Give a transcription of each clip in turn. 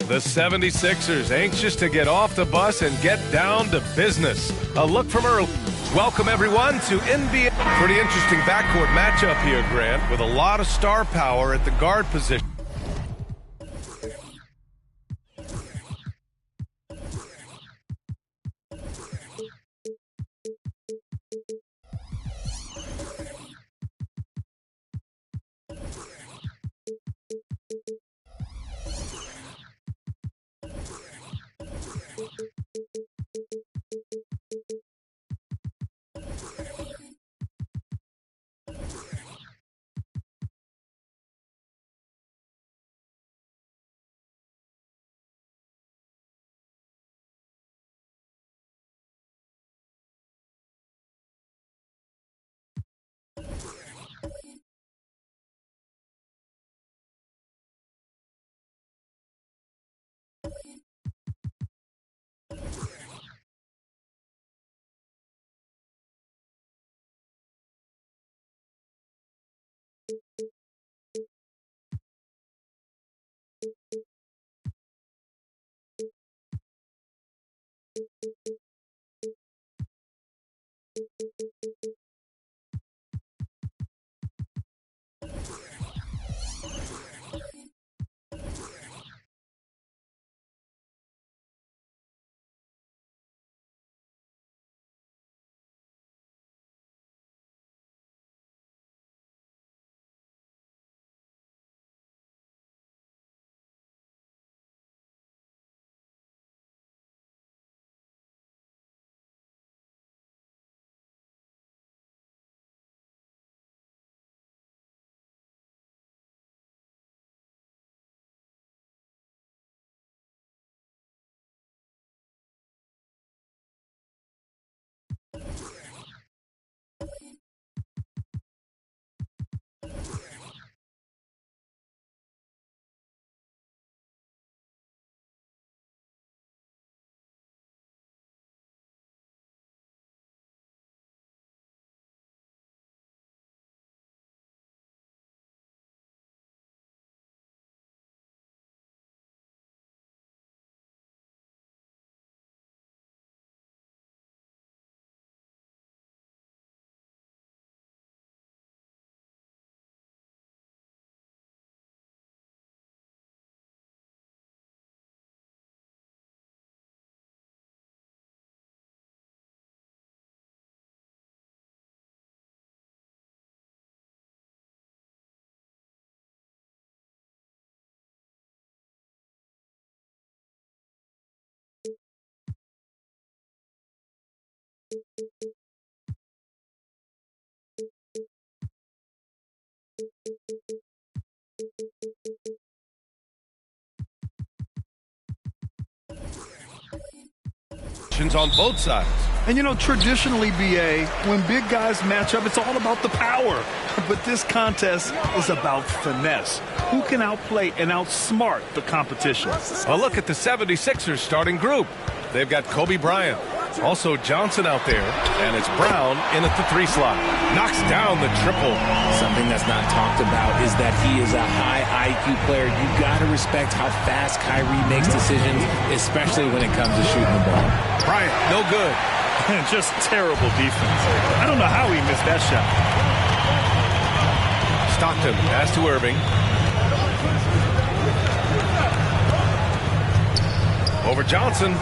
The 76ers anxious to get off the bus and get down to business. A look from early. Welcome, everyone, to NBA. Pretty interesting backcourt matchup here, Grant, with a lot of star power at the guard position. on both sides. And, you know, traditionally, BA, when big guys match up, it's all about the power. But this contest is about finesse. Who can outplay and outsmart the competition? A look at the 76ers starting group. They've got Kobe Bryant, also Johnson out there, and it's Brown in at the 3 slot. Knocks down the triple. Something that's not talked about is that he is a high IQ player. You got to respect how fast Kyrie makes decisions, especially when it comes to shooting the ball. Bryant, no good. Just terrible defense. I don't know how he missed that shot. Stockton pass to Irving. Over Johnson.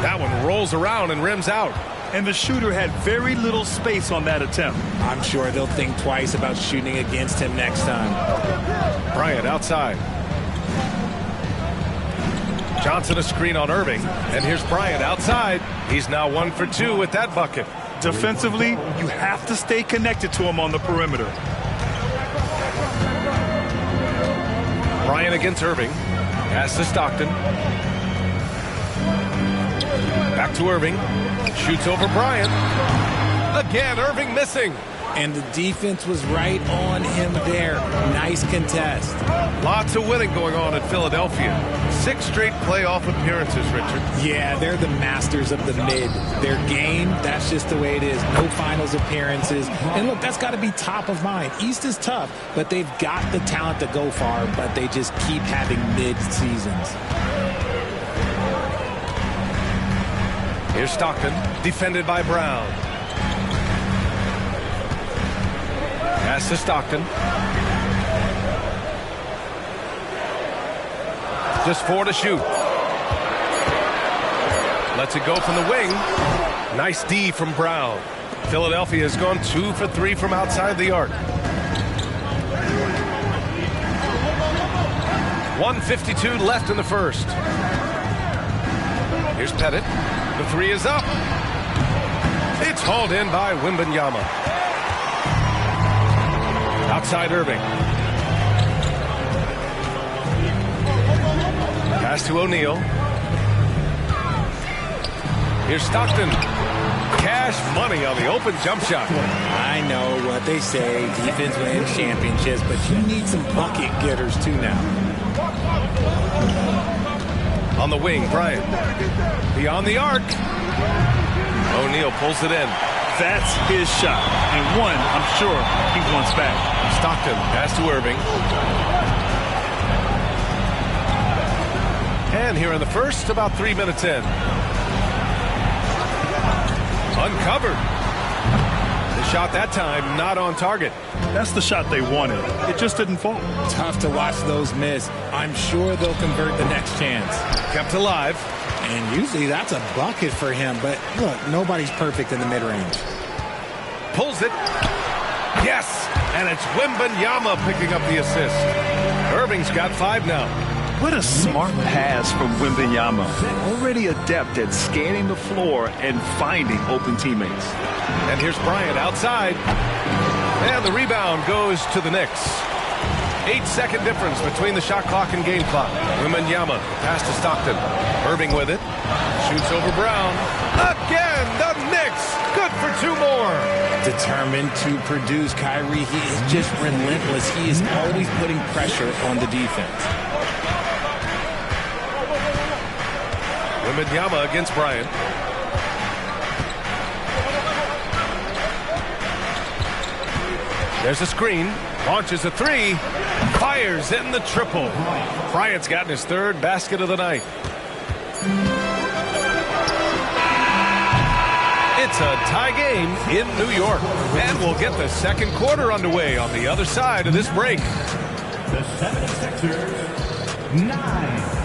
That one rolls around and rims out. And the shooter had very little space on that attempt. I'm sure they'll think twice about shooting against him next time. Bryant outside. Johnson a screen on Irving. And here's Bryant outside. He's now 1 for 2 with that bucket. Defensively, you have to stay connected to him on the perimeter. Bryant against Irving. Pass to Stockton. Back to Irving. Shoots over Bryant. Again, Irving missing. And the defense was right on him there. Nice contest. Lots of winning going on in Philadelphia. 6 straight playoff appearances, Richard. Yeah, they're the masters of the mid. Their game, that's just the way it is. No finals appearances. And look, that's got to be top of mind. East is tough, but they've got the talent to go far, but they just keep having mid-seasons. Here's Stockton, defended by Brown. Pass to Stockton. Just 4 to shoot. Lets it go from the wing. Nice D from Brown. Philadelphia has gone 2 for 3 from outside the arc. 1:52 left in the first. Here's Pettit. The 3 is up. It's hauled in by Wembanyama. Outside Irving. Pass to O'Neal. Here's Stockton. Cash money on the open jump shot. I know what they say. Defense wins championships, but you need some bucket getters too now. On the wing, Bryant. Beyond the arc. O'Neal pulls it in. That's his shot. And one, I'm sure, he wants back. Stockton, pass to Irving. And here in the first, about 3 minutes in. Uncovered. The shot that time, not on target. That's the shot they wanted. It just didn't fall. Tough to watch those miss. I'm sure they'll convert the next chance. Kept alive. And usually that's a bucket for him, but look, nobody's perfect in the mid-range. Pulls it. Yes! And it's Wembanyama picking up the assist. Irving's got 5 now. What a smart pass from Wembanyama. Already adept at scanning the floor and finding open teammates. And here's Bryant outside. And the rebound goes to the Knicks. 8-second difference between the shot clock and game clock. Wembanyama pass to Stockton. Irving with it. Shoots over Brown. Again, the Knicks. Good for 2 more. Determined to produce. Kyrie, he is just relentless. He is always putting pressure on the defense. Wembanyama against Bryant. There's a screen. Launches a 3. Fires in the triple. Bryant's gotten his 3rd basket of the night. It's a tie game in New York. And we'll get the second quarter underway on the other side of this break. The 76ers, 9.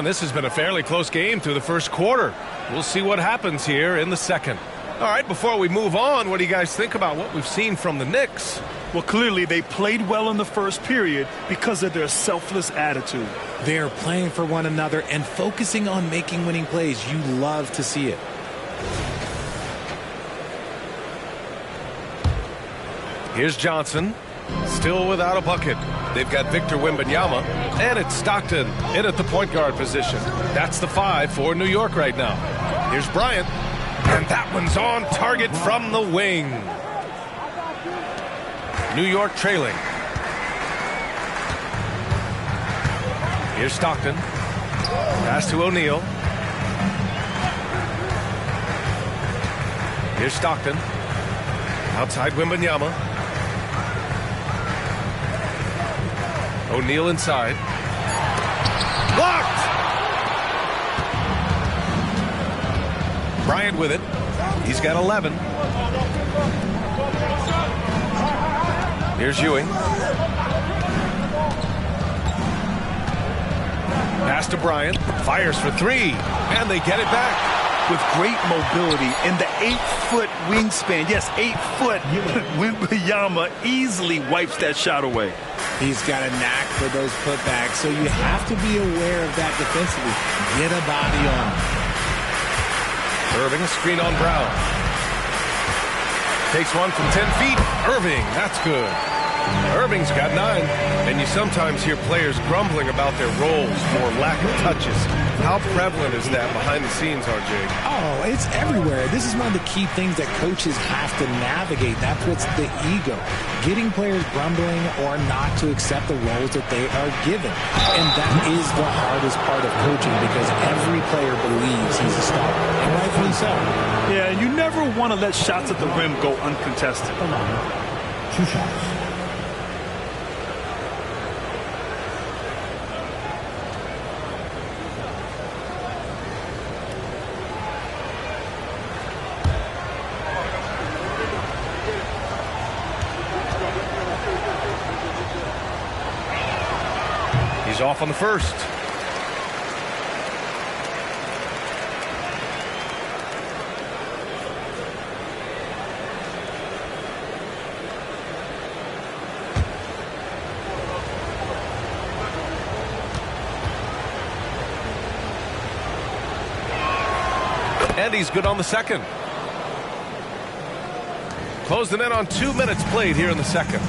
Man, this has been a fairly close game through the first quarter. We'll see what happens here in the second. All right, before we move on, what do you guys think about what we've seen from the Knicks? Well, clearly they played well in the first period because of their selfless attitude. They're playing for one another and focusing on making winning plays. You love to see it. Here's Johnson, still without a bucket. They've got Victor Wembanyama, and it's Stockton in at the point guard position. That's the 5 for New York right now. Here's Bryant, and that one's on target from the wing. New York trailing. Here's Stockton. Pass to O'Neal. Here's Stockton. Outside Wembanyama. O'Neal inside. Blocked! Bryant with it. He's got 11. Here's Ewing. Pass to Bryant. Fires for 3. And they get it back. With great mobility and the 8-foot wingspan. Yes, 8-foot. Wembanyama easily wipes that shot away. He's got a knack for those putbacks, so you have to be aware of that defensively. Get a body on him. Irving, screen on Brown. Takes one from 10 feet. Irving, that's good. Irving's got 9. And you sometimes hear players grumbling about their roles for lack of touches. How prevalent is that behind the scenes, RJ? Oh, it's everywhere. This is one of the key things that coaches have to navigate. That's what's the ego. Getting players grumbling or not to accept the roles that they are given. And that is the hardest part of coaching because every player believes he's a star. And rightfully so. Yeah, you never want to let shots at the rim go uncontested. 2 shots. He's off on the first. And he's good on the second. Closing in on 2 minutes played here in the second.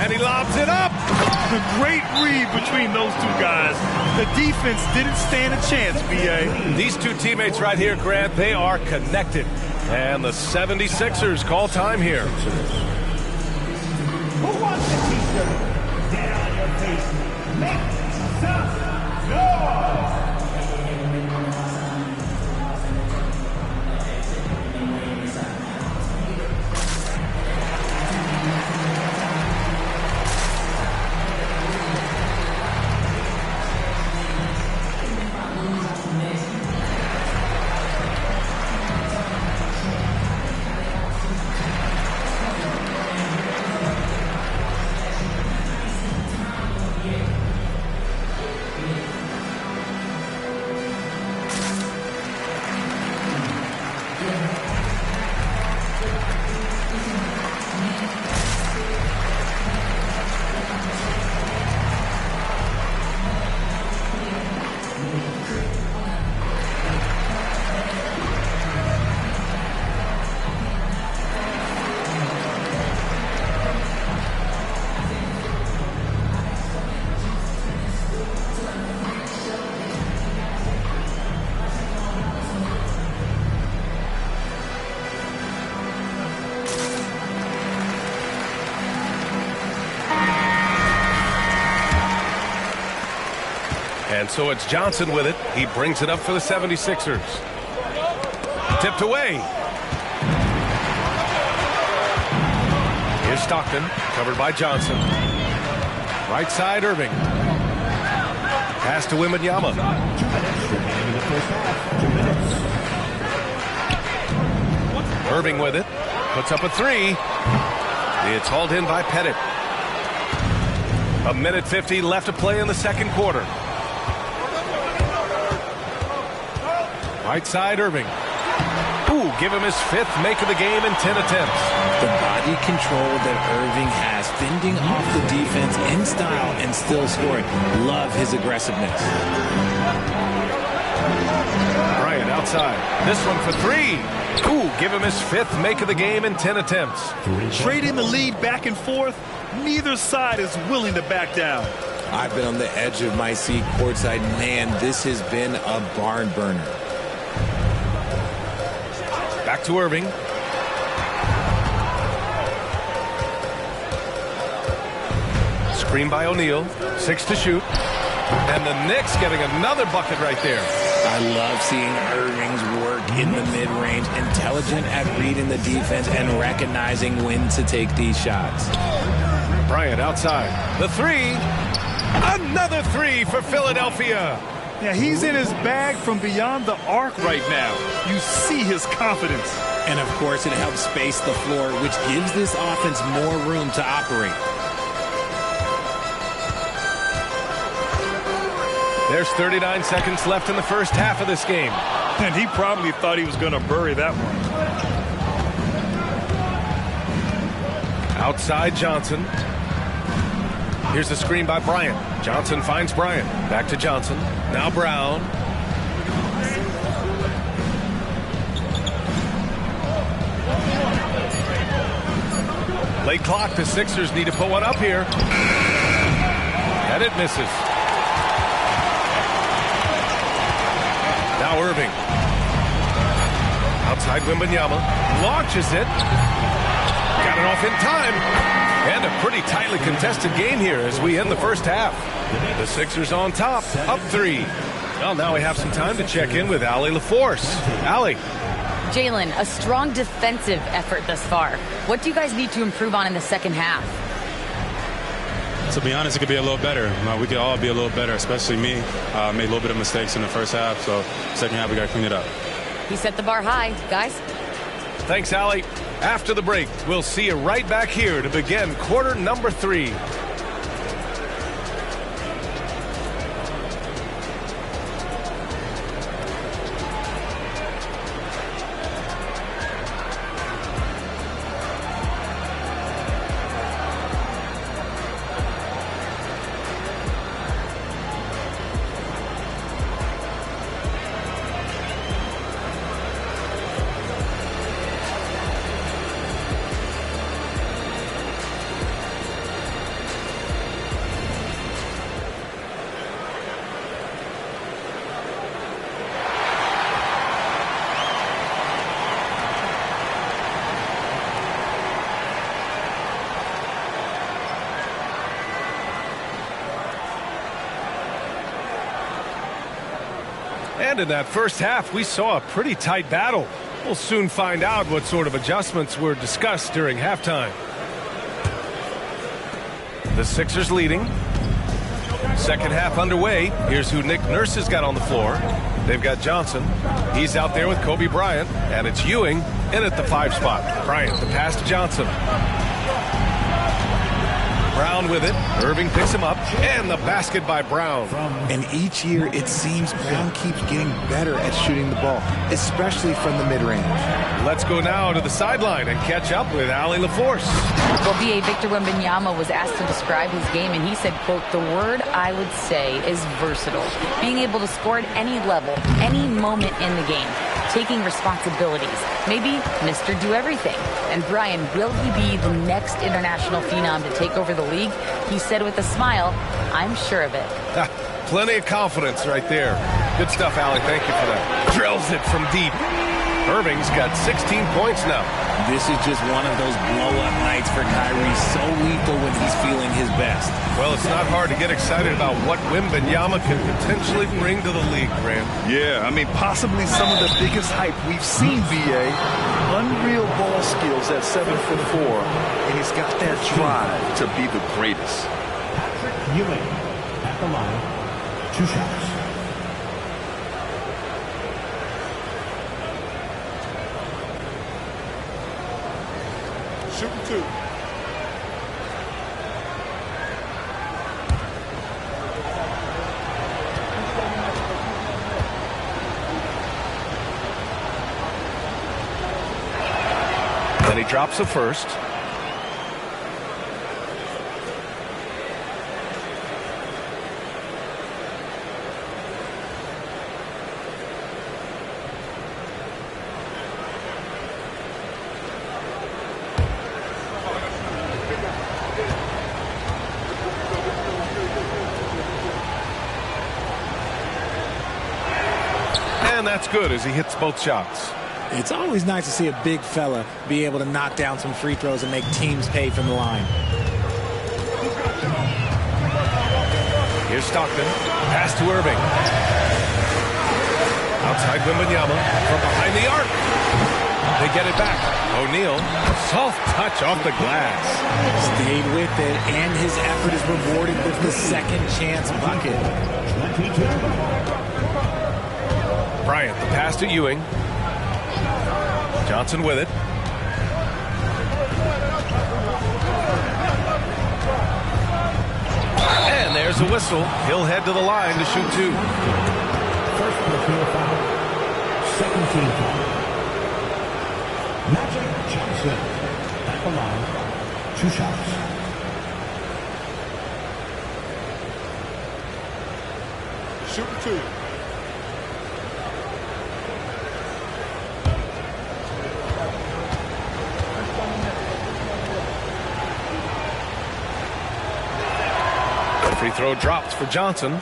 And he lobs it up. The great read between those two guys. The defense didn't stand a chance, B.A. These two teammates right here, Grant, they are connected. And the 76ers call time here. Who wants a t-shirt? Down on your face. Make some noise. And so it's Johnson with it. He brings it up for the 76ers. Tipped away. Here's Stockton, covered by Johnson. Right side, Irving. Pass to Wembanyama. 2 minutes remaining in the first half. 2 minutes. Irving with it. Puts up a 3. It's hauled in by Pettit. A minute 50 left to play in the second quarter. Right side, Irving. Ooh, give him his 5th make of the game in 10 attempts. The body control that Irving has, fending off the defense in style and still scoring. Love his aggressiveness. Bryant outside. This one for 3. Ooh, give him his 5th make of the game in 10 attempts. Trading the lead back and forth, neither side is willing to back down. I've been on the edge of my seat courtside. Man, this has been a barn burner. Back to Irving. Screen by O'Neal. 6 to shoot. And the Knicks getting another bucket right there. I love seeing Irving's work in the mid-range, intelligent at reading the defense and recognizing when to take these shots. Bryant outside. The 3. Another 3 for Philadelphia. Yeah, he's in his bag from beyond the arc right now. You see his confidence. And, of course, it helps space the floor, which gives this offense more room to operate. There's 39 seconds left in the first half of this game. And he probably thought he was going to bury that one. Outside Johnson. Here's the screen by Bryant. Johnson finds Bryant. Back to Johnson. Now Brown. Late clock. The Sixers need to put one up here. And it misses. Now Irving. Outside Wembanyama. Launches it. Got it off in time. And a pretty tightly contested game here as we end the first half. The Sixers on top, up 3. Well, now we have some time to check in with Allie LaForce. Allie. Jalen, a strong defensive effort thus far. What do you guys need to improve on in the second half? To be honest, it could be a little better. We could all be a little better, especially me. Made a little bit of mistakes in the first half, so second half we got to clean it up. He set the bar high, guys. Thanks, Allie. After the break, we'll see you right back here to begin quarter number 3. And in that first half, we saw a pretty tight battle. We'll soon find out what sort of adjustments were discussed during halftime. The Sixers leading. Second half underway. Here's who Nick Nurse has got on the floor. They've got Johnson. He's out there with Kobe Bryant. And it's Ewing in at the 5 spot. Bryant, the pass to Johnson. Brown with it. Irving picks him up. And the basket by Brown. And each year, it seems Brown keeps getting better at shooting the ball, especially from the mid-range. Let's go now to the sideline and catch up with Allie LaForce. Well, B.A. Victor Wembanyama was asked to describe his game, and he said, quote, "The word I would say is versatile. Being able to score at any level, any moment in the game. Taking responsibilities. Maybe Mr. Do-Everything." And Brian, will he be the next international phenom to take over the league? He said with a smile, "I'm sure of it." Plenty of confidence right there. Good stuff, Allie. Thank you for that. Drills it from deep. Irving's got 16 points now. This is just one of those blow-up nights for Kyrie, so lethal when he's feeling his best. Well, it's not hard to get excited about what Wembanyama can potentially bring to the league, Grant. Yeah, I mean, possibly some of the biggest hype we've seen, B.A. Unreal ball skills at 7'4", and he's got that drive to be the greatest. Ewing at the line, 2 shots. Shooting 2. And he drops the first. And that's good as he hits both shots. It's always nice to see a big fella be able to knock down some free throws and make teams pay from the line. Here's Stockton. Pass to Irving. Outside Wembanyama from behind the arc. They get it back. O'Neal, soft touch off the glass. Stayed with it, and his effort is rewarded with the second chance bucket. Bryant, the pass to Ewing. Johnson with it. And there's a whistle. He'll head to the line to shoot two. First personal foul. Second team foul. Magic Johnson. Back alive. 2 shots. Shooting two. Free throw drops for Johnson.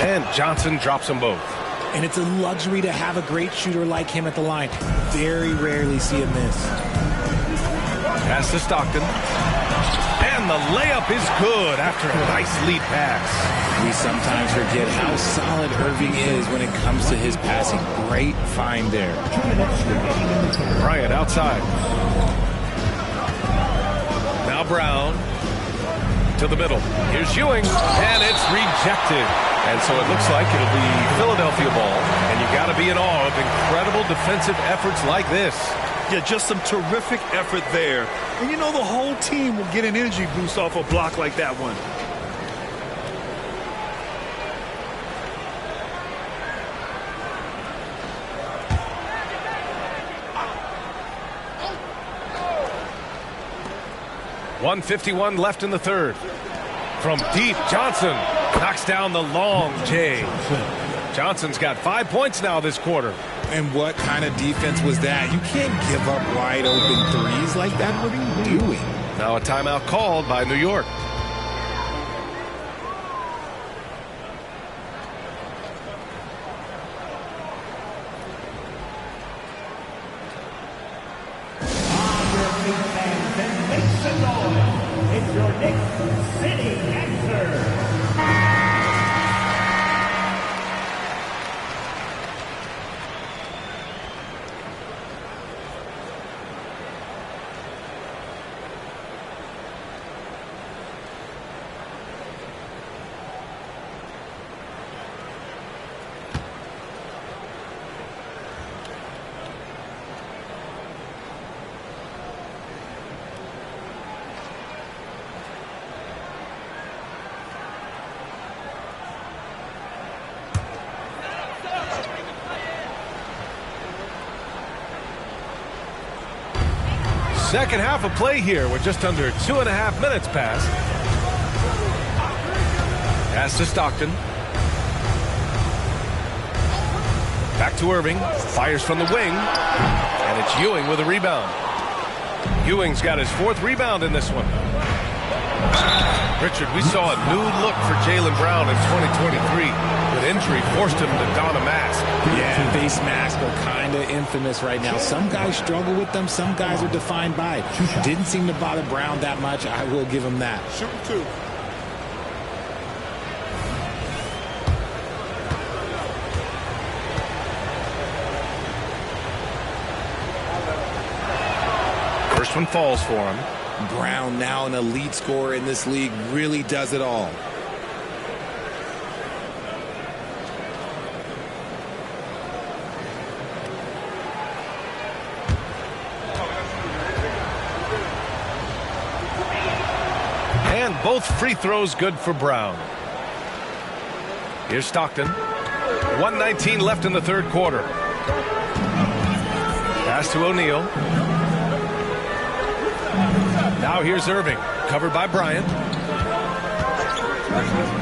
And Johnson drops them both. And it's a luxury to have a great shooter like him at the line. Very rarely see a miss. Pass to Stockton. And the layup is good after a nice lead pass. We sometimes forget how solid Irving is when it comes to his passing. Great find there. Bryant outside. Now Brown to the middle. Here's Ewing, and it's rejected. And so it looks like it'll be Philadelphia ball. And you got to be in awe of incredible defensive efforts like this. Yeah, just some terrific effort there. And you know the whole team will get an energy boost off a block like that one. .151 left in the third. From deep, Johnson knocks down the long J. Johnson's got 5 points now this quarter. And what kind of defense was that? You can't give up wide open threes like that. What are you doing? Now a timeout called by New York. It's your next city answer. Second half of play here with just under 2.5 minutes passed. Pass to Stockton. Back to Irving. Fires from the wing. And it's Ewing with a rebound. Ewing's got his 4th rebound in this one. Richard, we saw a new look for Jaylen Brown in 2023. With injury, forced him to don a mask. Yeah, face masks are kind of infamous right now. Some guys struggle with them. Some guys are defined by it. Didn't seem to bother Brown that much. I will give him that. Shooting two. First one falls for him. Brown, now an elite scorer in this league, really does it all. And both free throws good for Brown. Here's Stockton. 1:19 left in the third quarter. Pass to O'Neal. Now here's Irving, covered by Bryant.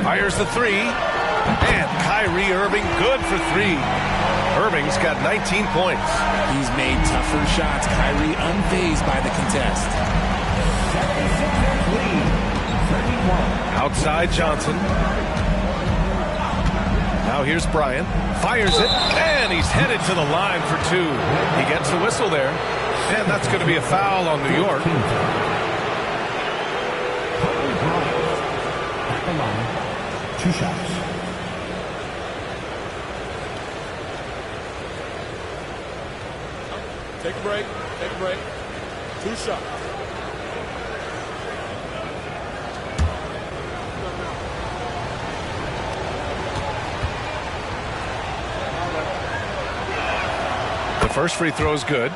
Fires the three. And Kyrie Irving good for three. Irving's got 19 points. He's made tougher shots. Kyrie unfazed by the contest. Outside Johnson. Now here's Bryant. Fires it. And he's headed to the line for two. He gets the whistle there. And that's going to be a foul on New York. At the line, 2 shots. Take a break. Take a break. 2 shots. The first free throw is good.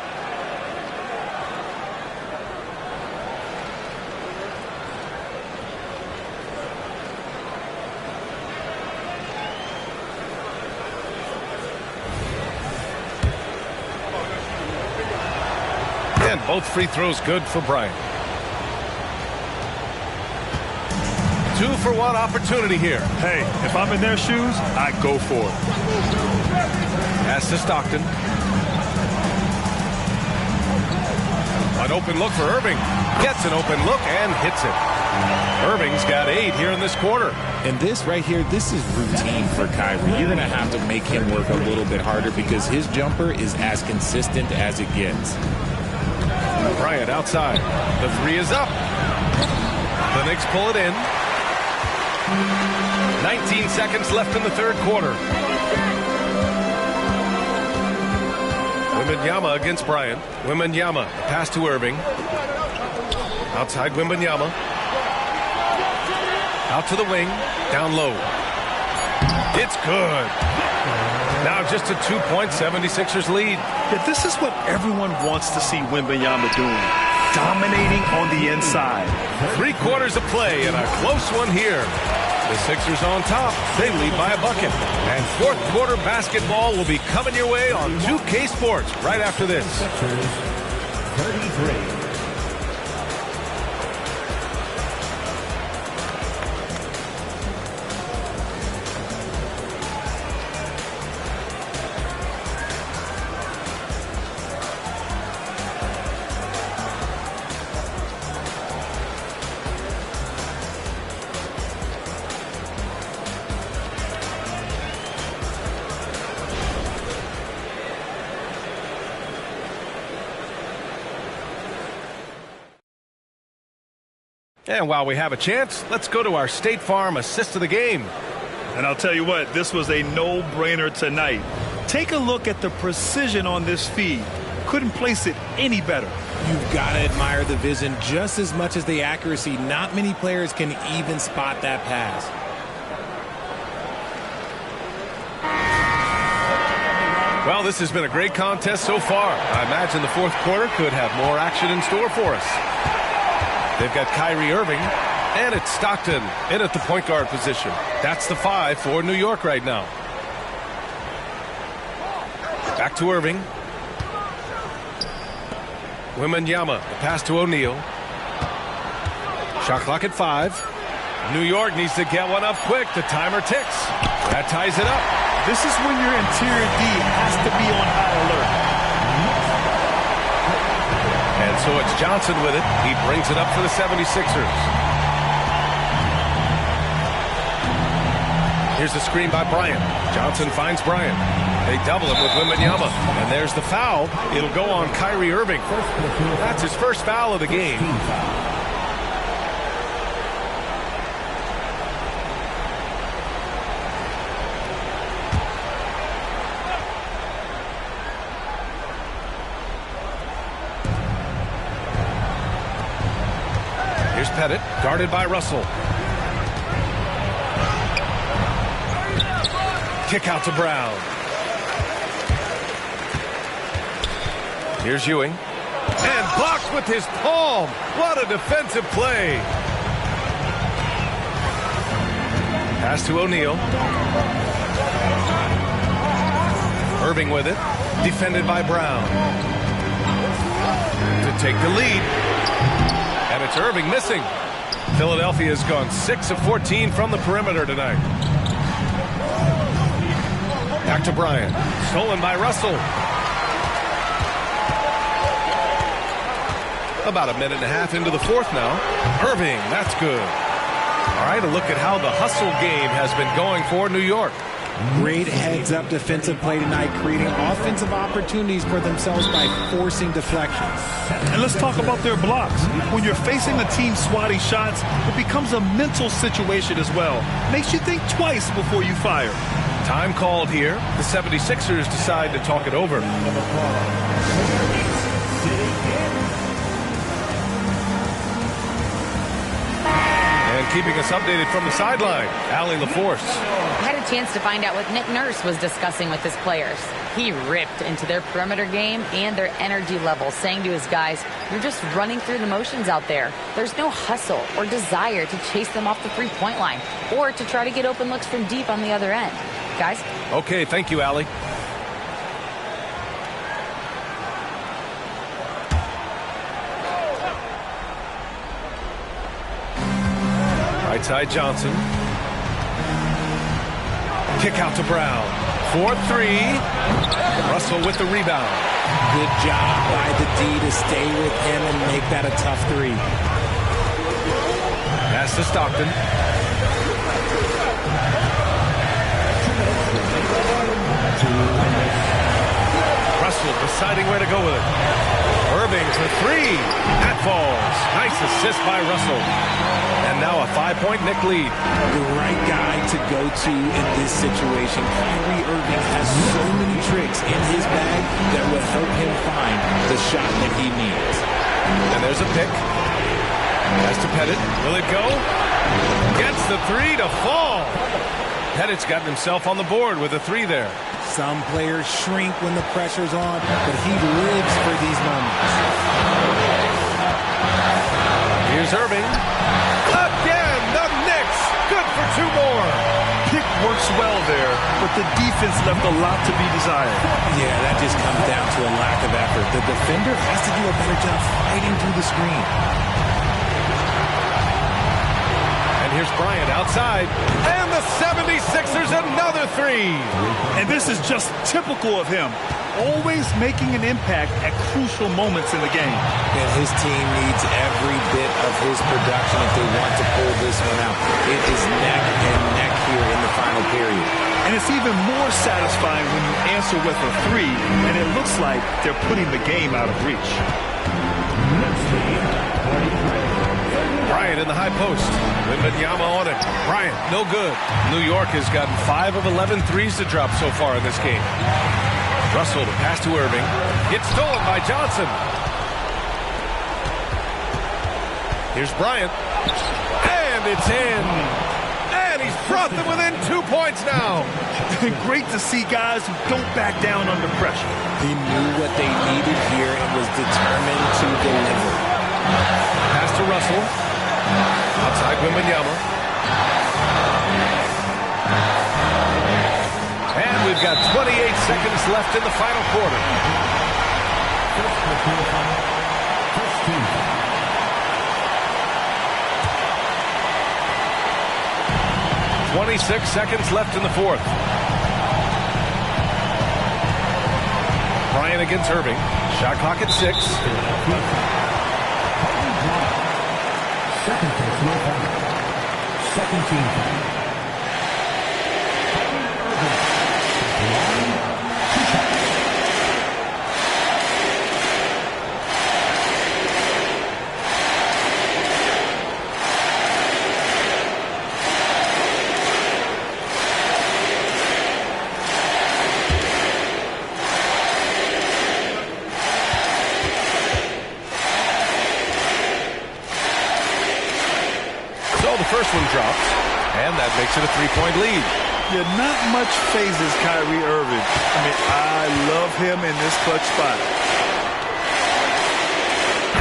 And both free throws good for Bryant. 2-for-1 opportunity here. Hey, if I'm in their shoes, I go for it. Pass to Stockton. An open look for Irving. Gets an open look and hits it. Irving's got 8 here in this quarter. And this right here, this is routine for Kyrie. You're going to have to make him work a little bit harder because his jumper is as consistent as it gets. Bryant outside. The three is up. The Knicks pull it in. 19 seconds left in the third quarter. Wembanyama against Bryant. Wembanyama, pass to Irving. Outside Wembanyama. Out to the wing. Down low. It's good. Now just a 2-point 76ers lead. Yeah, this is what everyone wants to see Wembanyama doing. Dominating on the inside. 3 quarters of play and a close one here. The Sixers on top. They lead by a bucket. And fourth quarter basketball will be coming your way on 2K Sports right after this. Sixers, 33. And while we have a chance, let's go to our State Farm assist of the game. And I'll tell you what, this was a no-brainer tonight. Take a look at the precision on this feed. Couldn't place it any better. You've got to admire the vision just as much as the accuracy. Not many players can even spot that pass. Well, this has been a great contest so far. I imagine the fourth quarter could have more action in store for us. They've got Kyrie Irving, and it's Stockton in at the point guard position. That's the 5 for New York right now. Back to Irving. Wembanyama, the pass to O'Neal. Shot clock at 5. New York needs to get one up quick. The timer ticks. That ties it up. This is when your interior D has to be on high alert. And so it's Johnson with it. He brings it up for the 76ers. Here's the screen by Bryant. Johnson finds Bryant. They double him with Wembanyama. And there's the foul. It'll go on Kyrie Irving. That's his first foul of the game. Pettit, guarded by Russell. Kick out to Brown. Here's Ewing. And blocked with his palm. What a defensive play. Pass to O'Neal. Irving with it. Defended by Brown. To take the lead. And it's Irving missing. Philadelphia has gone 6 of 14 from the perimeter tonight. Back to Bryant. Stolen by Russell. About a minute and a half into the fourth now. Irving, that's good. All right, a look at how the hustle game has been going for New York. Great heads-up defensive play tonight, creating offensive opportunities for themselves by forcing deflections. And let's talk about their blocks. When you're facing a team swatting shots, it becomes a mental situation as well. Makes you think twice before you fire. Time called here. The 76ers decide to talk it over. And keeping us updated from the sideline, Allie LaForce. I had a chance to find out what Nick Nurse was discussing with his players. He ripped into their perimeter game and their energy level, saying to his guys, you're just running through the motions out there. There's no hustle or desire to chase them off the three-point line or to try to get open looks from deep on the other end. Guys? Okay, thank you, Allie. Right side Johnson. Kick out to Brown. 4-3. Russell with the rebound. Good job by the D to stay with him and make that a tough three. Pass to Stockton. Russell deciding where to go with it. Irving for three. That falls. Nice assist by Russell. And now a 5-point Knick lead. The right guy to go to in this situation. Kyrie Irving has so many tricks in his bag that will help him find the shot that he needs. And there's a pick. Pass to Pettit. Will it go? Gets the three to fall. Pettit's gotten himself on the board with a three there. Some players shrink when the pressure's on, but he lives for these moments. Here's Irving. Again, the Knicks. Good for two more. Pick works well there, but the defense left a lot to be desired. Yeah, that just comes down to a lack of effort. The defender has to do a better job fighting through the screen. Here's Bryant outside. And the 76ers another three. And this is just typical of him. Always making an impact at crucial moments in the game. And his team needs every bit of his production if they want to pull this one out. It is neck and neck here in the final period. And it's even more satisfying when you answer with a three, and it looks like they're putting the game out of reach. Bryant in the high post. Wembanyama on it. Bryant, no good. New York has gotten 5 of 11 threes to drop so far in this game. Russell to pass to Irving. Gets stolen by Johnson. Here's Bryant. And it's in. And he's brought them within 2 points now. Great to see guys who don't back down under pressure. He knew what they needed here and was determined to deliver. Pass to Russell. Outside Wembanyama. And we've got 28 seconds left in the final quarter. 26 seconds left in the fourth. Bryant against Irving. Shot clock at 6. Second team foul. First one drops, and that makes it a 3-point lead. Yeah, not much phases Kyrie Irving. I love him in this clutch spot.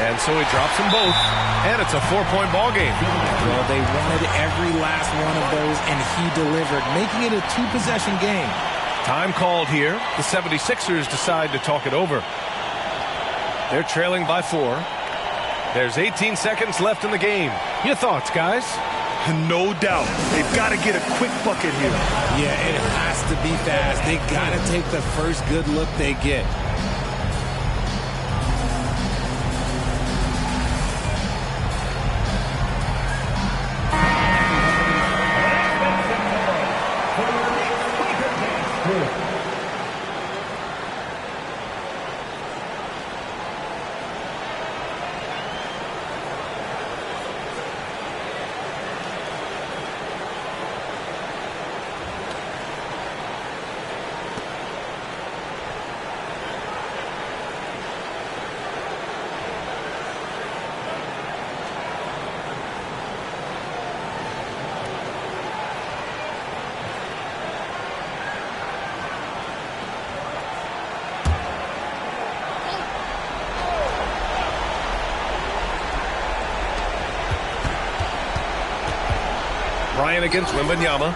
And And so he drops them both, and it's a 4-point ball game. Well, they wanted every last one of those, and he delivered, making it a 2-possession game. Time called here. The 76ers decide to talk it over. They're trailing by 4. There's 18 seconds left in the game. Your thoughts, guys? No doubt. They've got to get a quick bucket here. Yeah, it has to be fast. They got to take the first good look they get. Bryant against Wembanyama.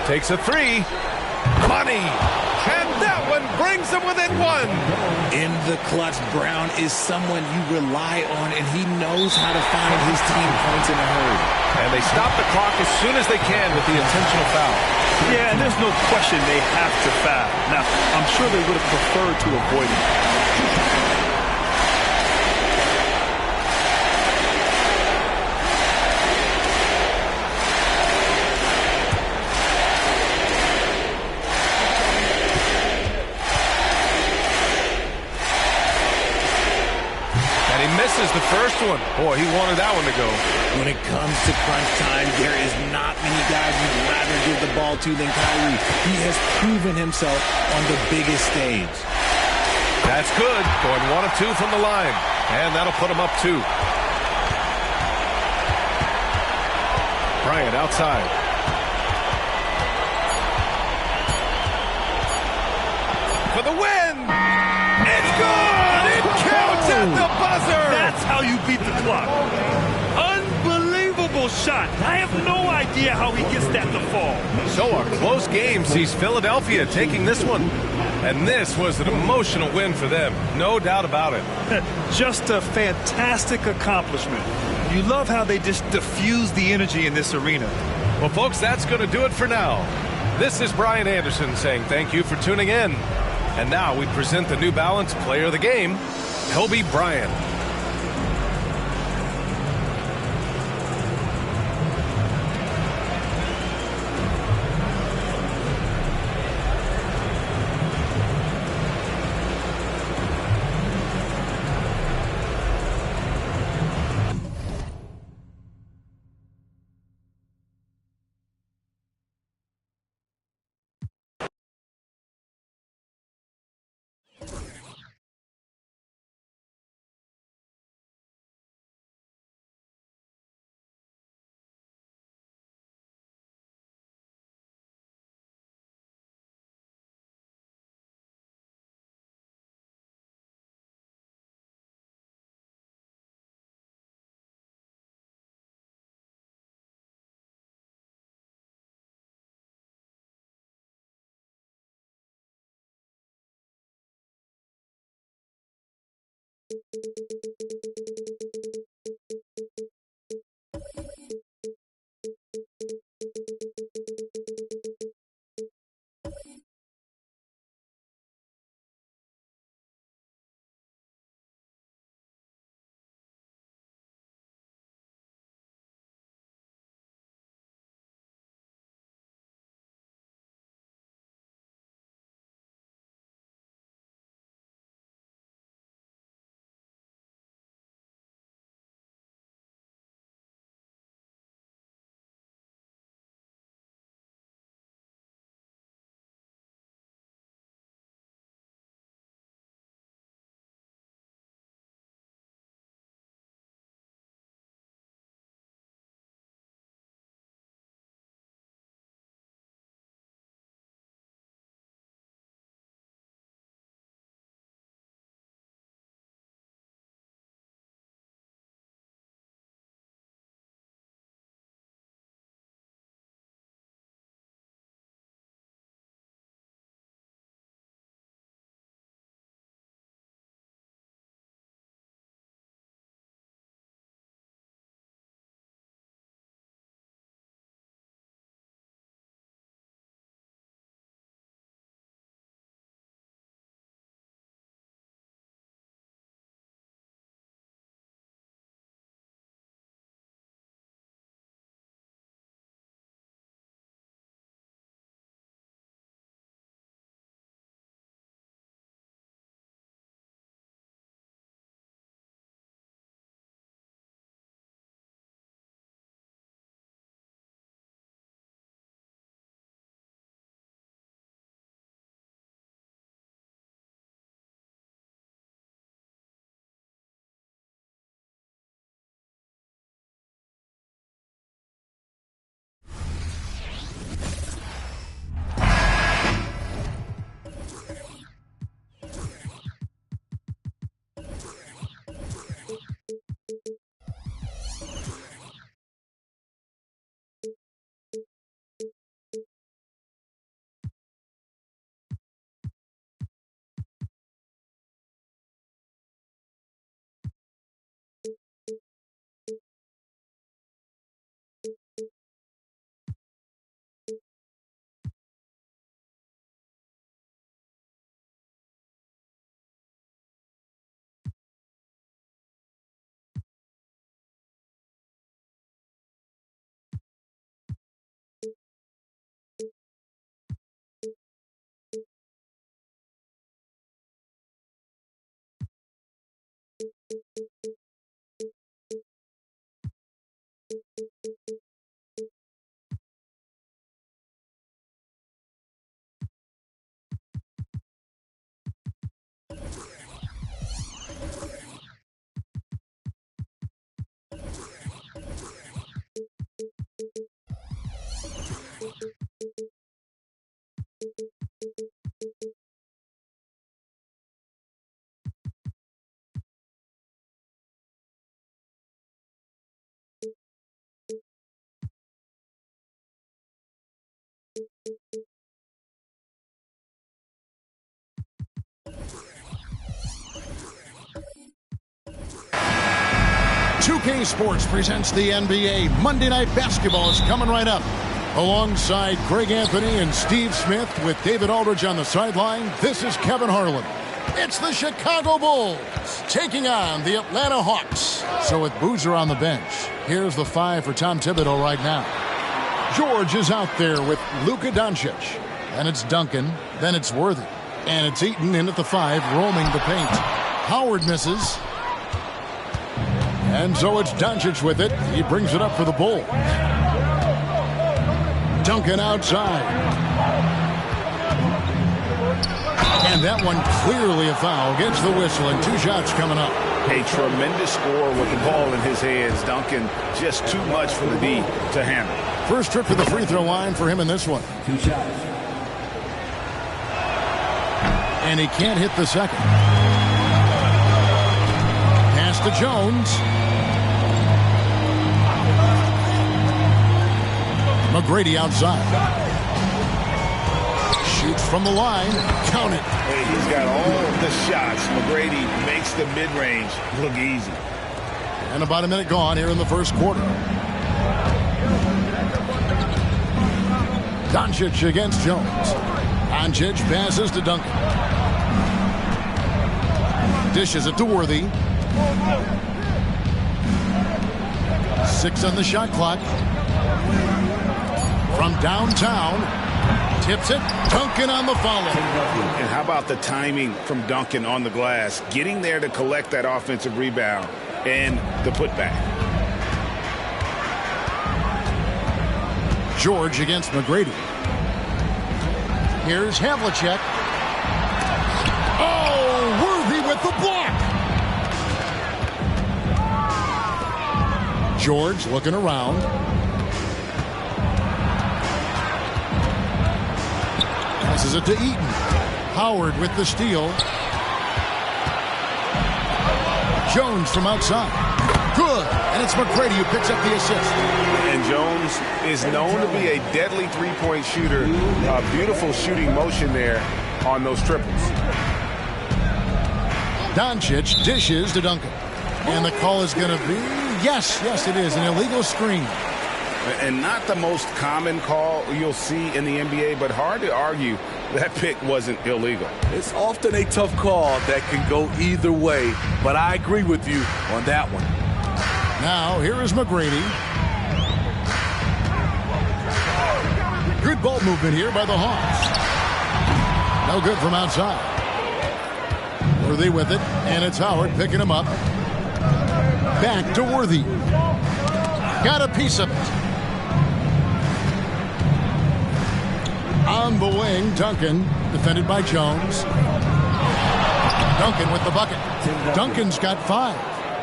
Takes a 3. Money. And that one brings them within 1. In the clutch, Brown is someone you rely on, and he knows how to find his team points in a hurry. And they stop the clock as soon as they can with the intentional foul. Yeah, and there's no question they have to foul. Now, I'm sure they would have preferred to avoid it. Misses the first one. Boy, he wanted that one to go. When it comes to crunch time, there is not many guys you'd rather give the ball to than Kyrie. He has proven himself on the biggest stage. That's good. Going 1 of 2 from the line. And that'll put him up 2. Bryant outside. For the win! It's good! It counts at the buzzer! That's how you beat the clock. Unbelievable shot. I have no idea how he gets that to fall. So a close game sees Philadelphia taking this one. And this was an emotional win for them. No doubt about it. Just a fantastic accomplishment. You love how they just diffuse the energy in this arena. Well, folks, that's going to do it for now. This is Brian Anderson saying thank you for tuning in. And now we present the New Balance Player of the Game, Kobe Bryant. 2K Sports presents the NBA. Monday Night Basketball is coming right up. Alongside Greg Anthony and Steve Smith with David Aldridge on the sideline, this is Kevin Harlan. It's the Chicago Bulls taking on the Atlanta Hawks. So with Boozer on the bench, here's the 5 for Tom Thibodeau right now. George is out there with Luka Doncic. Then it's Duncan. Then it's Worthy. And it's Eaton in at the 5, roaming the paint. Howard misses. And so it's Doncic with it. He brings it up for the Bulls. Duncan outside. And that one clearly a foul. Gets the whistle and 2 shots coming up. A tremendous score with the ball in his hands. Duncan just too much for the D to handle. First trip to the free throw line for him in this one. 2 shots. And he can't hit the second. Pass to Jones. McGrady outside. Shoots from the line. Count it. Hey, he's got all the shots. McGrady makes the mid-range look easy. And about a minute gone here in the first quarter. Doncic against Jones. Doncic passes to Duncan. Dishes it to Worthy. 6 on the shot clock. From downtown. Tips it. Duncan on the follow. And how about the timing from Duncan on the glass? Getting there to collect that offensive rebound and the putback. George against McGrady. Here's Havlicek. Oh, Worthy with the block. George looking around. Passes it to Eaton. Howard with the steal. Jones from outside. Good. And it's McGrady who picks up the assist. And Jones is known to be a deadly three-point shooter. A beautiful shooting motion there on those triples. Doncic dishes to Duncan. And the call is going to be, yes, it is, an illegal screen. And not the most common call you'll see in the NBA, but hard to argue that pick wasn't illegal. It's often a tough call that can go either way, but I agree with you on that one. Now, here is McGrady. Good ball movement here by the Hawks. No good from outside. Worthy with it, and it's Howard picking him up. Back to Worthy. Got a piece of it. On the wing, Duncan, defended by Jones. Duncan with the bucket. Duncan's got 5.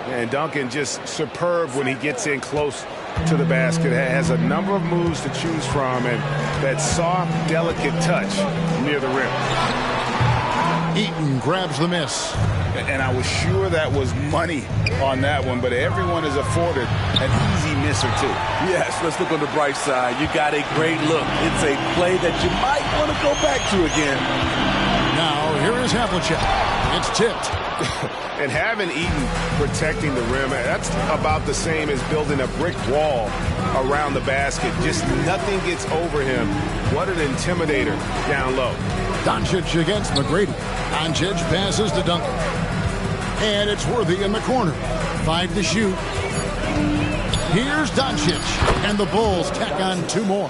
And Duncan just superb when he gets in close to the basket. Has a number of moves to choose from, and that soft, delicate touch near the rim. Eaton grabs the miss. And I was sure that was money on that one, but everyone is afforded an easy miss or 2. Yes, let's look on the bright side. You got a great look. It's a play that you might want to go back to again. Now, here is Havlicek. It's tipped. And having Eaton protecting the rim, that's about the same as building a brick wall around the basket. Just nothing gets over him. What an intimidator down low. Doncic against McGrady. Doncic passes to Duncan. And it's Worthy in the corner. 5 to shoot. Here's Doncic. And the Bulls tack on 2 more.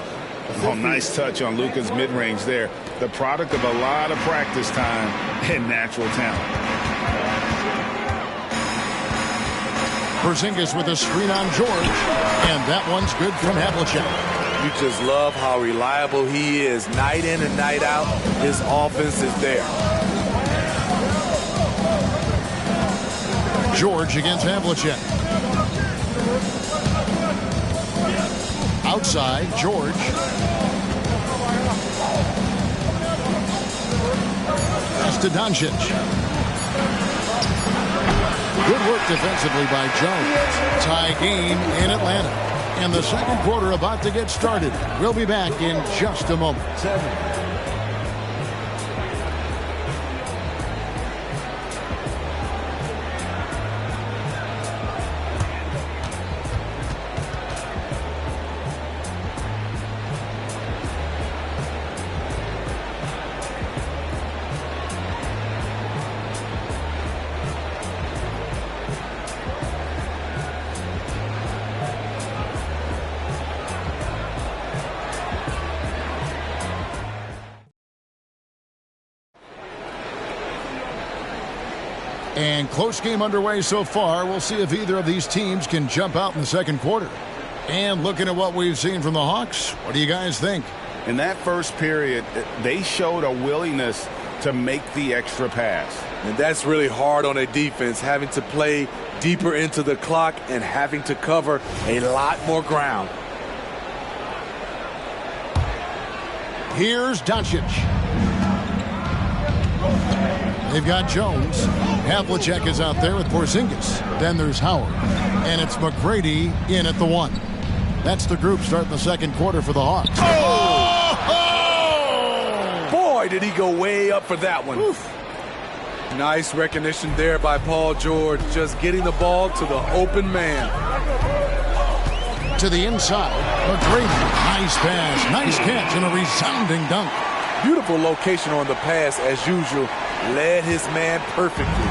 Oh, nice touch on Luka's mid-range there. The product of a lot of practice time and natural talent. Porzingis with a screen on George. And that one's good from Havlicek. You just love how reliable he is. Night in and night out, his offense is there. George against Havlicek. Outside, George. Pass to Doncic. Good work defensively by Jones. Tie game in Atlanta. And the second quarter about to get started. We'll be back in just a moment. And close game underway so far. We'll see if either of these teams can jump out in the second quarter. And looking at what we've seen from the Hawks, what do you guys think? In that first period, they showed a willingness to make the extra pass. And that's really hard on a defense, having to play deeper into the clock and having to cover a lot more ground. Here's Doncic. They've got Jones. Havlicek is out there with Porzingis. Then there's Howard. And it's McGrady in at the 1. That's the group starting the second quarter for the Hawks. Boy, did he go way up for that one. Oof. Nice recognition there by Paul George, just getting the ball to the open man. To the inside, McGrady. Nice pass, nice catch, and a resounding dunk. Beautiful location on the pass as usual. Led his man perfectly.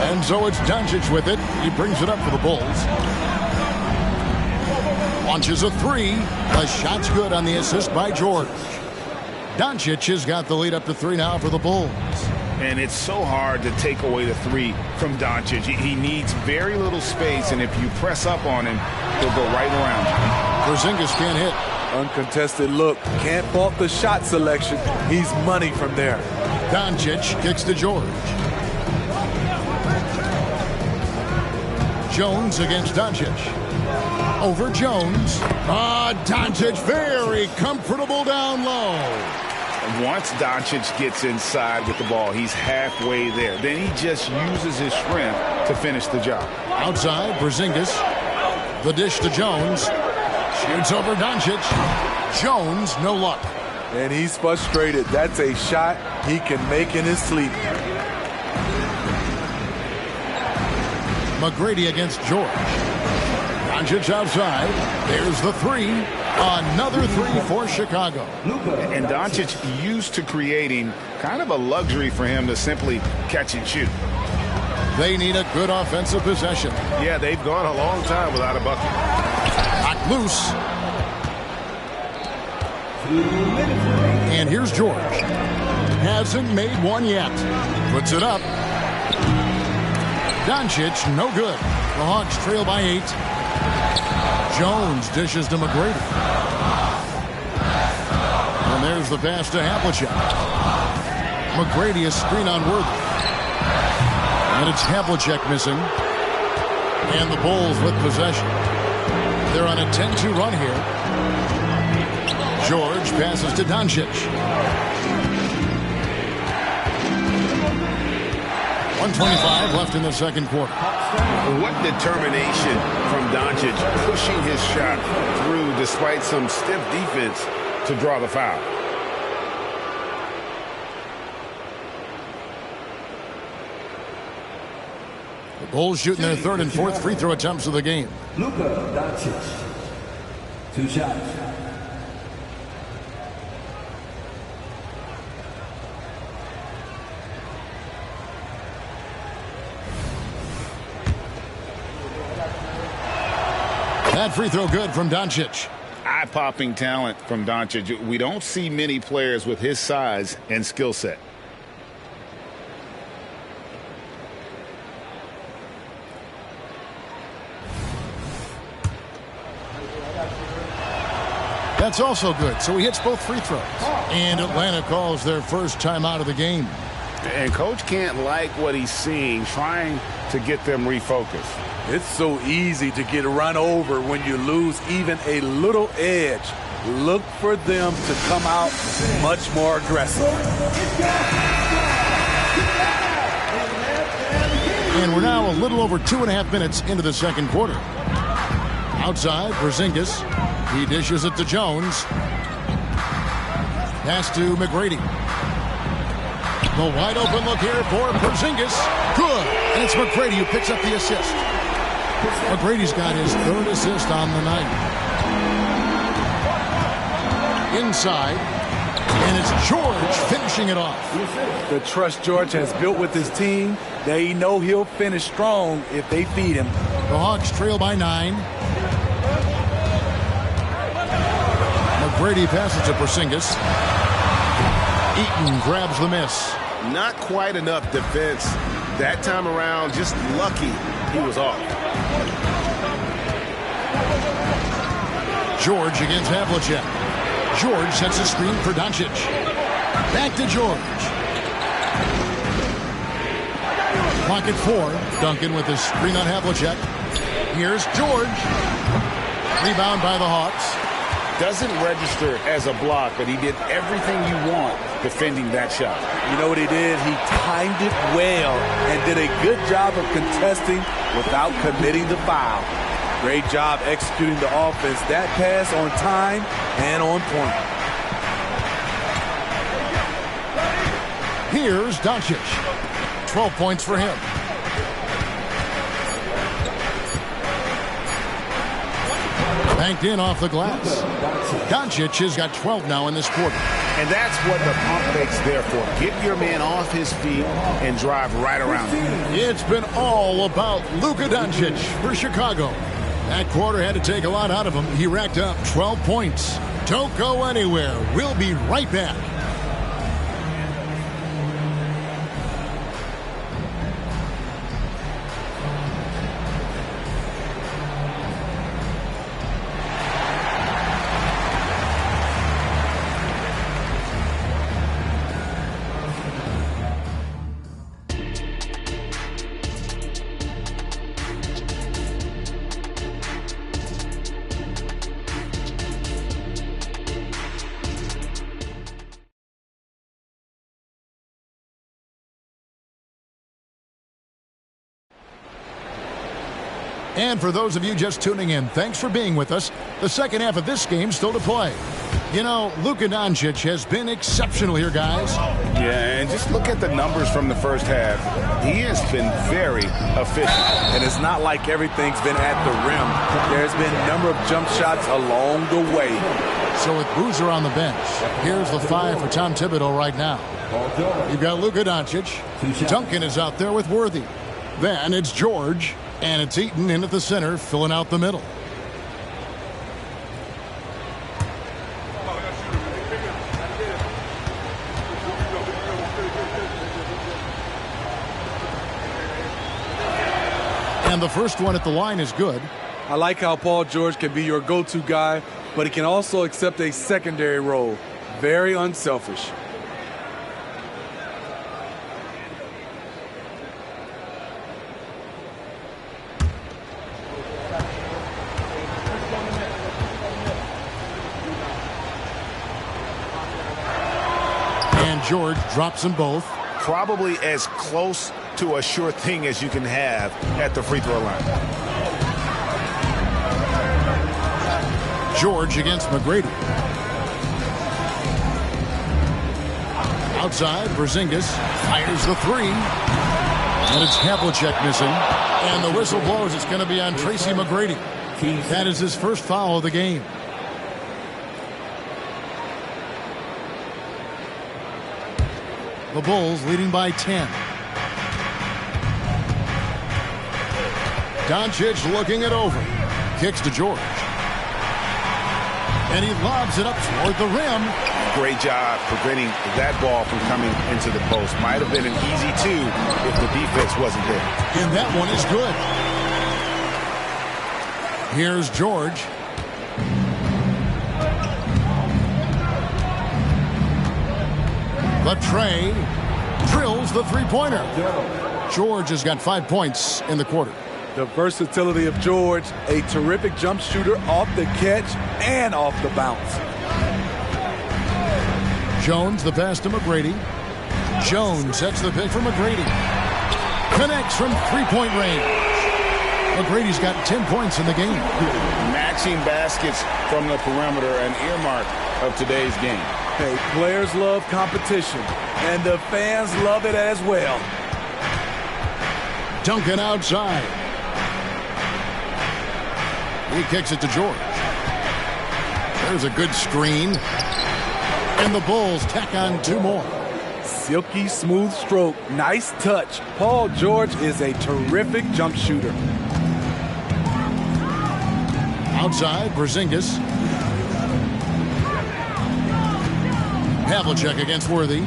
And so it's Doncic with it. He brings it up for the Bulls. Launches a 3. The shot's good on the assist by George. Doncic has got the lead up to 3 now for the Bulls. And it's so hard to take away the 3 from Doncic. He needs very little space, and if you press up on him, he'll go right around you. Porzingis can't hit. Uncontested look. Can't fault the shot selection. He's money from there. Doncic kicks to George. Jones against Doncic. Over Jones. Doncic very comfortable down low. Once Doncic gets inside with the ball, he's halfway there. Then he just uses his strength to finish the job. Outside, Porzingis. The dish to Jones. Shoots over Doncic. Jones, no luck. And he's frustrated. That's a shot he can make in his sleep. McGrady against George. Doncic outside. There's the 3. Another 3 for Chicago. And Doncic used to creating kind of a luxury for him to simply catch and shoot. They need a good offensive possession. Yeah, they've gone a long time without a bucket. Knocked loose. And here's George. Hasn't made one yet. Puts it up. Doncic, no good. The Hawks trail by 8. Jones dishes to McGrady. And there's the pass to Havlicek. McGrady is screen on Worthy. And it's Havlicek missing. And the Bulls with possession. They're on a 10-2 run here. George passes to Doncic. 1:25 left in the second quarter. What determination from Doncic, pushing his shot through despite some stiff defense to draw the foul. The Bulls shooting their 3rd and 4th free throw attempts of the game. Luka Doncic. 2 shots. That free throw good from Doncic. Eye-popping talent from Doncic. We don't see many players with his size and skill set. That's also good. So he hits both free throws. And Atlanta calls their first timeout of the game. And coach can't like what he's seeing, trying to get them refocused. It's so easy to get run over when you lose even a little edge. Look for them to come out much more aggressive. And we're now a little over 2.5 minutes into the second quarter. Outside, Porzingis. He dishes it to Jones. Pass to McGrady. The wide open look here for Porzingis. Good. And it's McGrady who picks up the assist. McGrady's got his 3rd assist on the night. Inside. And it's George finishing it off. The trust George has built with his team, they know he'll finish strong if they feed him. The Hawks trail by 9. McGrady passes to Porzingis. Eaton grabs the miss. Not quite enough defense. That time around, just lucky he was off. George against Havlicek. George sets a screen for Doncic. Back to George. Clock at 4. Duncan with the screen on Havlicek. Here's George. Rebound by the Hawks. Doesn't register as a block, but he did everything you want defending that shot. You know what he did? He timed it well and did a good job of contesting without committing the foul. Great job executing the offense. That pass on time and on point. Here's Doncic. 12 points for him. Banked in off the glass. Doncic has got 12 now in this quarter. And that's what the pump fake's there for. Get your man off his feet and drive right around him. It's been all about Luka Doncic for Chicago. That quarter had to take a lot out of him. He racked up 12 points. Don't go anywhere. We'll be right back. And for those of you just tuning in, thanks for being with us. The second half of this game still to play. You know, Luka Doncic has been exceptional here, guys. Yeah, and just look at the numbers from the first half. He has been very efficient. And it's not like everything's been at the rim. There's been a number of jump shots along the way. So with Boozer on the bench, here's the 5 for Tom Thibodeau right now. You've got Luka Doncic. Duncan is out there with Worthy. Then it's George. And it's Eaton in at the center, filling out the middle. And the first one at the line is good. I like how Paul George can be your go-to guy, but he can also accept a secondary role. Very unselfish. George drops them both. Probably as close to a sure thing as you can have at the free throw line. George against McGrady. Outside, Porzingis fires the 3. And it's Havlicek missing. And the whistle blows. It's going to be on Tracy McGrady. That is his first foul of the game. The Bulls leading by 10. Doncic looking it over. Kicks to George. And he lobs it up toward the rim. Great job preventing that ball from coming into the post. Might have been an easy 2 if the defense wasn't there. And that one is good. Here's George. But Trey drills the three-pointer. George has got 5 points in the quarter. The versatility of George, a terrific jump shooter off the catch and off the bounce. Jones, the pass to McGrady. Jones sets the pick for McGrady. Connects from three-point range. McGrady's got 10 points in the game. Matching baskets from the perimeter, an earmark of today's game. Hey, players love competition, and the fans love it as well. Duncan outside. He kicks it to George. There's a good screen. And the Bulls tack on 2 more. Silky smooth stroke. Nice touch. Paul George is a terrific jump shooter. Outside, Porzingis. Havlicek against Worthy.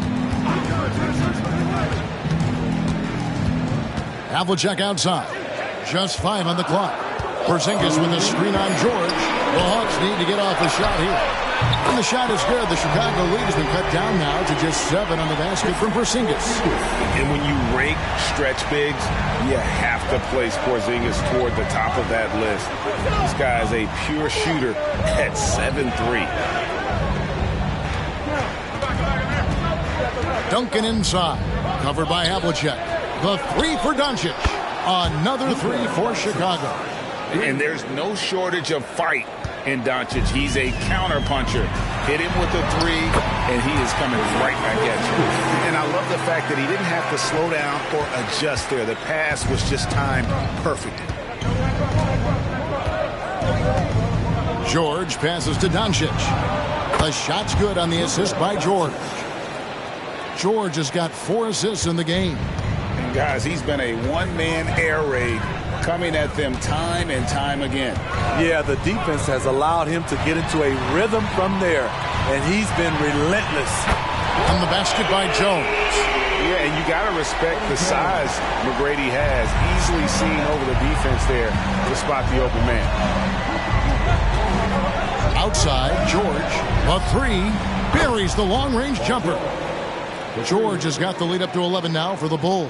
Havlicek outside. Just 5 on the clock. Porzingis with a screen on George. The Hawks need to get off a shot here. And the shot is good. The Chicago lead has been cut down now to just 7 on the basket from Porzingis. And when you rank stretch bigs, you have to place Porzingis toward the top of that list. This guy is a pure shooter at 7'3". Duncan inside. Covered by Havlicek. The 3 for Doncic. Another 3 for Chicago. And there's no shortage of fight in Doncic. He's a counterpuncher. Hit him with a 3, and he is coming right back at you. And I love the fact that he didn't have to slow down or adjust there. The pass was just timed perfect. George passes to Doncic. The shot's good on the assist by George. George has got 4 assists in the game. And guys, he's been a one-man air raid coming at them time and time again. Yeah, the defense has allowed him to get into a rhythm from there, and he's been relentless. On the basket by Jones. Yeah, and you got to respect the size McGrady has. Easily seen over the defense there to spot the open man. Outside, George. A 3. Buries the long-range jumper. George has got the lead up to 11 now for the Bulls.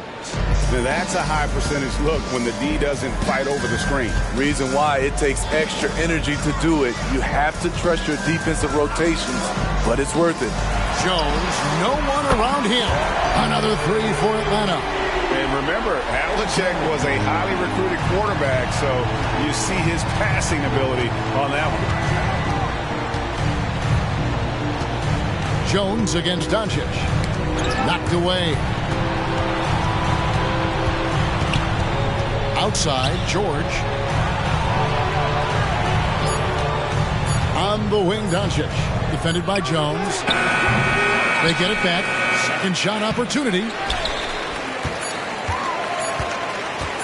Now that's a high percentage look when the D doesn't fight over the screen. Reason why it takes extra energy to do it. You have to trust your defensive rotations, but it's worth it. Jones, no one around him. Another 3 for Atlanta. And remember, Havlicek was a highly recruited quarterback, so you see his passing ability on that one. Jones against Doncic. Knocked away. Outside, George. On the wing, Doncic. Defended by Jones. They get it back. Second shot opportunity.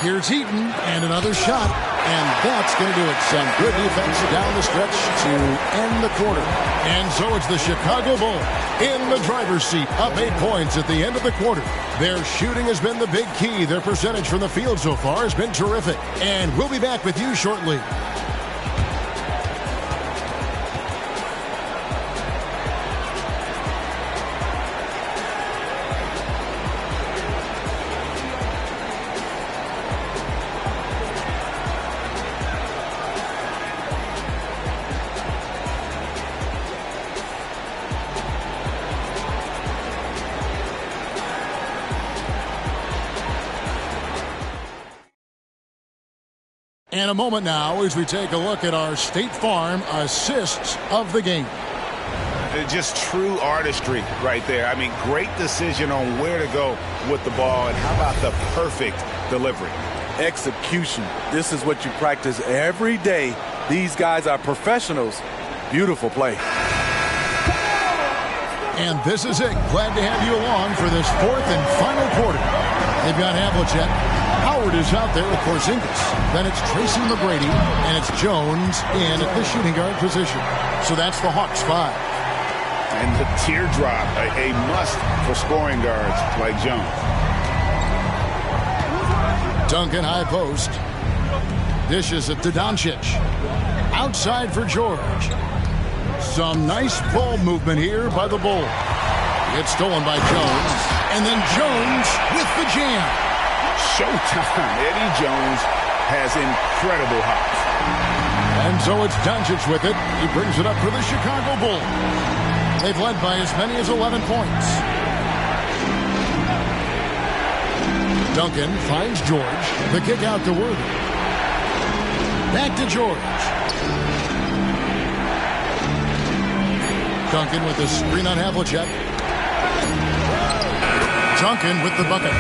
Here's Heaton, and another shot. And that's going to do it. Some good defense down the stretch to end the quarter. And so it's the Chicago Bulls in the driver's seat, up 8 points at the end of the quarter. Their shooting has been the big key. Their percentage from the field so far has been terrific. And we'll be back with you shortly. In a moment now as we take a look at our State Farm assists of the game. Just true artistry right there. I mean, great decision on where to go with the ball, and how about the perfect delivery? Execution. This is what you practice every day. These guys are professionals. Beautiful play. And this is it. Glad to have you along for this 4th and final quarter. They've got Havlicek. Howard is out there with Porzingis. Then it's Tracy McGrady, and it's Jones in at the shooting guard position. So that's the Hawks 5. And the teardrop, a must for scoring guards like Jones. Duncan high post. Dishes it to Doncic. Outside for George. Some nice ball movement here by the Bulls. It's stolen by Jones. And then Jones with the jam. Showtime. Eddie Jones has incredible hops. And so it's Doncic with it. He brings it up for the Chicago Bulls. They've led by as many as 11 points. Duncan finds George. The kick out to Worthy. Back to George. Duncan with the screen on Havlicek. Duncan with the bucket.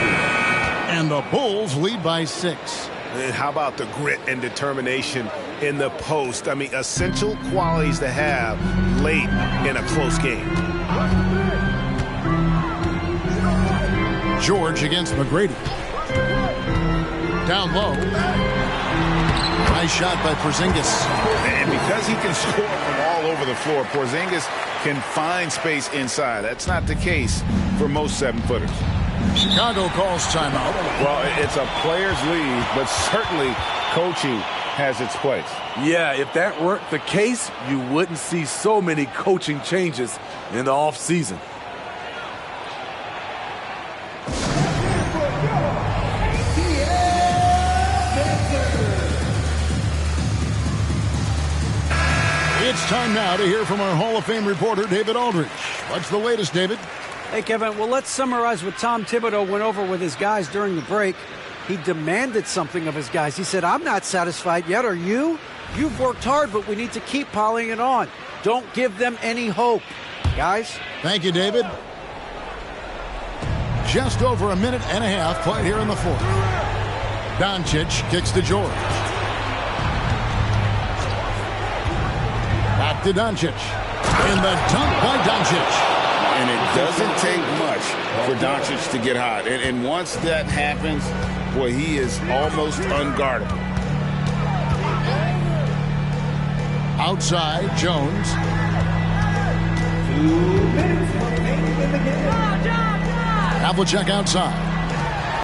And the Bulls lead by 6. And how about the grit and determination in the post? I mean, essential qualities to have late in a close game. George against McGrady. Down low. Nice shot by Porzingis. And because he can score from all over the floor, Porzingis can find space inside. That's not the case for most 7-footers. Chicago calls timeout. Well, it's a player's league, but certainly coaching has its place. Yeah, if that weren't the case, you wouldn't see so many coaching changes in the offseason. It's time now to hear from our Hall of Fame reporter, David Aldridge. What's the latest, David? Hey, Kevin. Well, let's summarize what Tom Thibodeau went over with his guys during the break. He demanded something of his guys. He said, I'm not satisfied yet. Are you? You've worked hard, but we need to keep piling it on. Don't give them any hope. Guys? Thank you, David. Just over a minute and a half played here in the fourth. Doncic kicks to George. Back to Doncic. In the dunk by Doncic. And it doesn't take much for Doncic to get hot. And once that happens, boy, he is almost unguardable. Outside, Jones. 2 minutes remaining in the game. Havlicek outside.